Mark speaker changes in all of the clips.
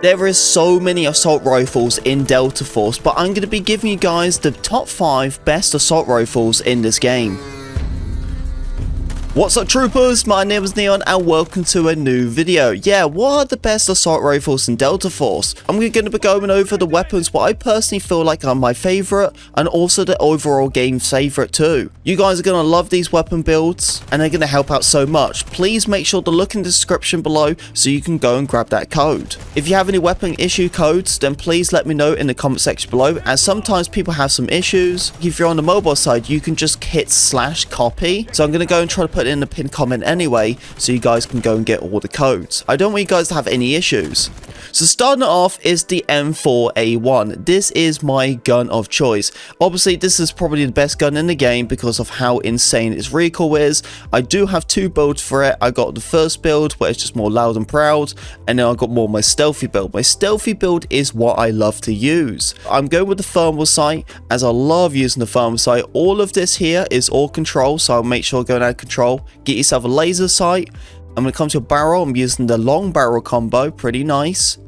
Speaker 1: There is so many assault rifles in Delta Force, but I'm going to be giving you guys the top 5 best assault rifles in this game. What's up troopers, my name is Neon and welcome to a new video. Yeah, what are the best assault rifles in Delta Force? I'm going to be going over the weapons what I personally feel like are my favourite and also the overall game favourite too. You guys are going to love these weapon builds and they're going to help out so much. Please make sure to look in the description below so you can go and grab that code. If you have any weapon issue codes, then please let me know in the comment section below, as sometimes people have some issues. If you're on the mobile side, you can just hit /copy. So I'm going to go and try to put in the pinned comment anyway, so you guys can go and get all the codes. I don't want you guys to have any issues. So starting it off is the M4A1. This is my gun of choice. Obviously this is probably the best gun in the game because of how insane its recoil is. I do have 2 builds for it. I got the first build where it's just more loud and proud, and then I got more my stealthy build. My stealthy build is what I love to use. I'm going with the thermal sight, as I love using the thermal sight. All of this here is all control, so I'll make sure I go and add control. Get yourself a laser sight. And when it comes to a barrel, I'm using the long barrel combo, pretty nice.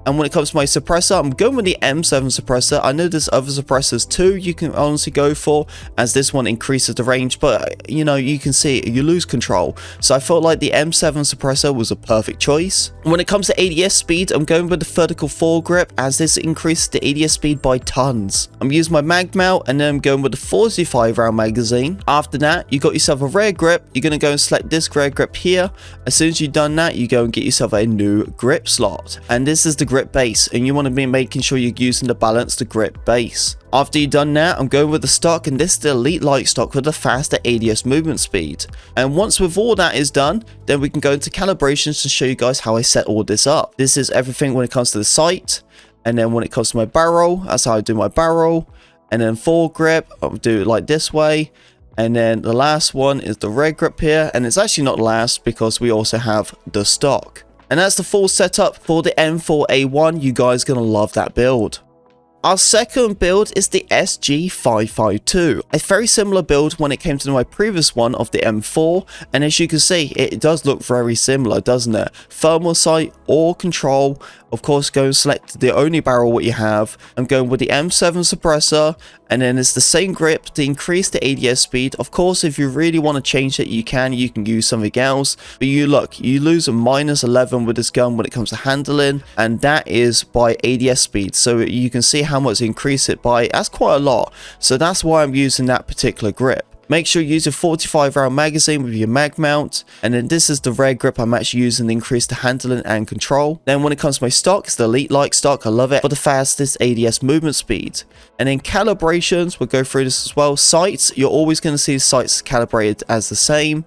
Speaker 1: And when it comes to my suppressor, I'm going with the M7 suppressor. I know there's other suppressors too you can honestly go for, as this one increases the range, but you know, you can see you lose control. So I felt like the M7 suppressor was a perfect choice. When it comes to ADS speed, I'm going with the vertical foregrip, as this increases the ADS speed by tons. I'm using my mag mount, and then I'm going with the 45 round magazine. After that, you got yourself a rear grip. You're going to go and select this rear grip here. As soon as you've done that, you go and get yourself a new grip slot. And this is the grip base, and you want to be making sure you're using the balanced grip base. After you've done that, I'm going with the stock, and this is the elite light stock with the faster ADS movement speed. And once with all that is done, then we can go into calibrations to show you guys how I set all this up. This is everything when it comes to the sight, and then when it comes to my barrel, that's how I do my barrel. And then foregrip, I'll do it like this way. And then the last one is the rear grip here, and it's actually not last because we also have the stock. And that's the full setup for the M4A1. You guys are going to love that build. Our second build is the SG552, a very similar build when it came to my previous one of the M4, and as you can see, it does look very similar, doesn't it? Thermal sight or control, of course go and select the only barrel what you have. I'm going with the M7 suppressor, and then it's the same grip to increase the ADS speed. Of course, if you really want to change it, you can use something else, but you lose a -11 with this gun when it comes to handling, and that is by ADS speed, so you can see how much increase it by. That's quite a lot, so that's why I'm using that particular grip. Make sure you use a 45 round magazine with your mag mount, and then this is the rear grip I'm actually using to increase the handling and control. Then when it comes to my stock, it's the elite light stock. I love it for the fastest ADS movement speed. And then calibrations, we'll go through this as well. Sights, you're always going to see the sights calibrated as the same.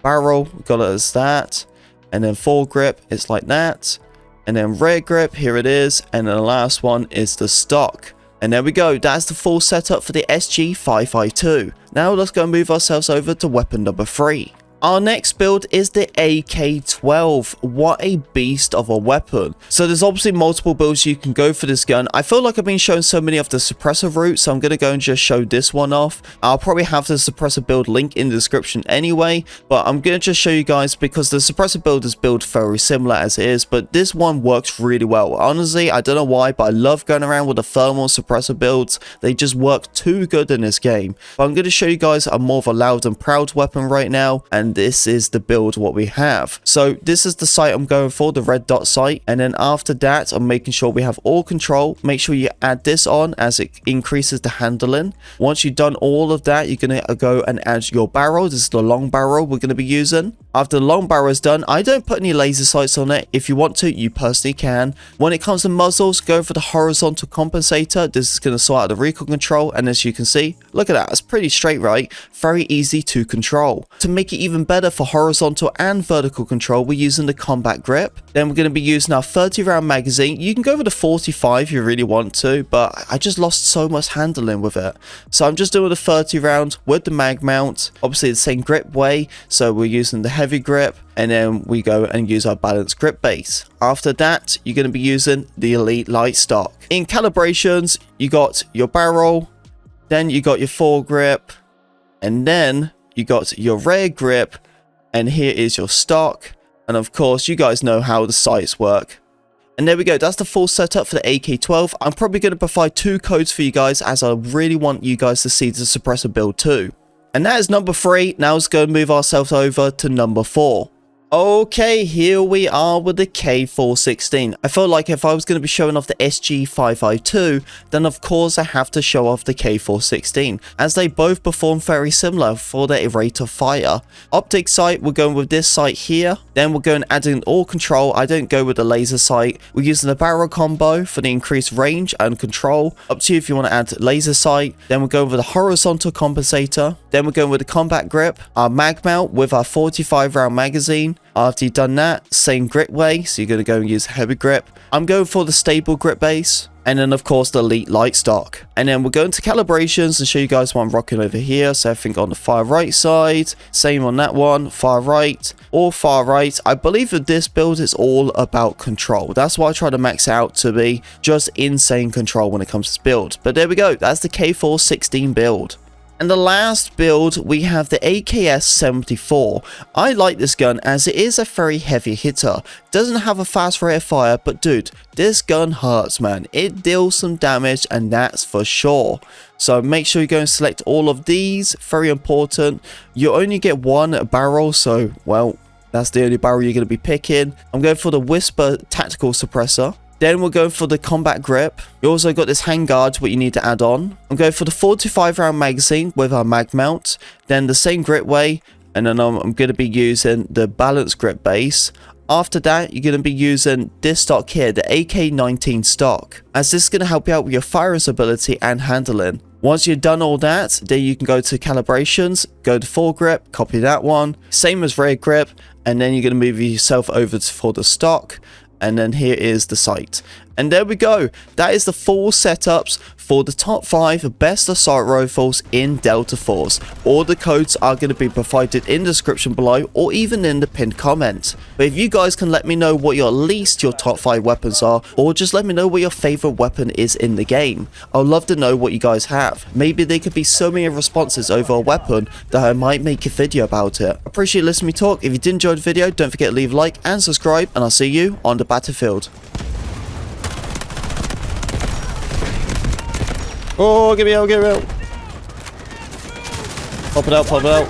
Speaker 1: Barrel, we've got it as that, and then foregrip, it's like that. And then rear grip, here it is, and then the last one is the stock. And there we go, that's the full setup for the SG552. Now let's go and move ourselves over to weapon number 3. Our next build is the AK-12. What a beast of a weapon. So there's obviously multiple builds you can go for this gun. I feel like I've been showing so many of the suppressor routes, so I'm going to go and just show this one off. I'll probably have the suppressor build link in the description anyway, but I'm going to just show you guys because the suppressor build is built very similar as it is, but this one works really well. Honestly, I don't know why, but I love going around with the thermal suppressor builds. They just work too good in this game. But I'm going to show you guys a more of a loud and proud weapon right now, and this is the build what we have. So this is the sight I'm going for, the red dot sight, and then after that I'm making sure we have all control. Make sure you add this on as it increases the handling. Once you've done all of that, you're going to go and add your barrel. This is the long barrel we're going to be using. After the long barrel is done, I don't put any laser sights on it. If you want to, you personally can. When it comes to muzzles, go for the horizontal compensator. This is going to sort out the recoil control, and as you can see, look at that, it's pretty straight, right? Very easy to control. To make it even better for horizontal and vertical control, we're using the combat grip. Then we're going to be using our 30 round magazine. You can go for the 45 if you really want to, but I just lost so much handling with it, so I'm just doing the 30 round with the mag mount. Obviously the same grip way, so we're using the heavy grip, and then we go and use our balanced grip base. After that, you're going to be using the elite light stock. In calibrations, you got your barrel, then you got your foregrip, and then you got your rear grip, and here is your stock. And of course, you guys know how the sights work. And there we go, that's the full setup for the AK-12. I'm probably going to provide 2 codes for you guys, as I really want you guys to see the suppressor build too. And that is number 3. Now let's go and move ourselves over to number 4. Okay, here we are with the K416. I felt like if I was going to be showing off the SG552, then of course I have to show off the K416, as they both perform very similar for their rate of fire. Optic sight, we're going with this sight here. Then we're going adding all control. I don't go with the laser sight. We're using the barrel combo for the increased range and control. Up to you if you want to add laser sight. Then we're going with the horizontal compensator. Then we're going with the combat grip, our mag mount with our 45 round magazine. After you've done that, same grip way, so you're going to go and use heavy grip. I'm going for the stable grip base, and then of course the elite light stock. And then we're going to calibrations and show you guys what I'm rocking over here. So everything on the far right side, same on that one, far right or far right. I believe that this build is all about control. That's why I try to max out to be just insane control when it comes to this build. But there we go, that's the K416 build. And the last build, we have the AKS-74. I like this gun as it is a very heavy hitter. Doesn't have a fast rate of fire, but dude, this gun hurts, man. It deals some damage, and that's for sure. So make sure you go and select all of these. Very important. You only get 1 barrel, so, well, that's the only barrel you're going to be picking. I'm going for the Whisper Tactical Suppressor. Then we're going for the combat grip. You also got this handguard, what you need to add on. I'm going for the 45 round magazine with our mag mount. Then the same grip way. And then I'm going to be using the balance grip base. After that, you're going to be using this stock here, the AK-19 stock, as this is going to help you out with your firing ability and handling. Once you've done all that, then you can go to calibrations, go to foregrip, copy that one. Same as rear grip. And then you're going to move yourself over for the stock. And then here is the sight. And there we go. That is the full setups for the top 5 best assault rifles in Delta Force. All the codes are going to be provided in the description below, or even in the pinned comment. But if you guys can let me know what your top 5 weapons are, or just let me know what your favorite weapon is in the game. I'd love to know what you guys have. Maybe there could be so many responses over a weapon that I might make a video about it. Appreciate listening to me talk. If you did enjoy the video, don't forget to leave a like and subscribe, and I'll see you on the battlefield. Oh, get me out, get me out. Pop it out, pop it out.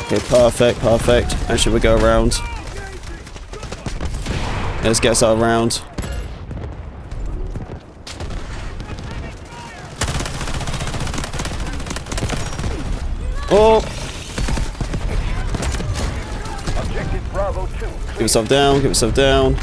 Speaker 1: Okay, perfect, perfect. And should we go around? Let's get us out around. Oh! Get yourself down, get yourself down.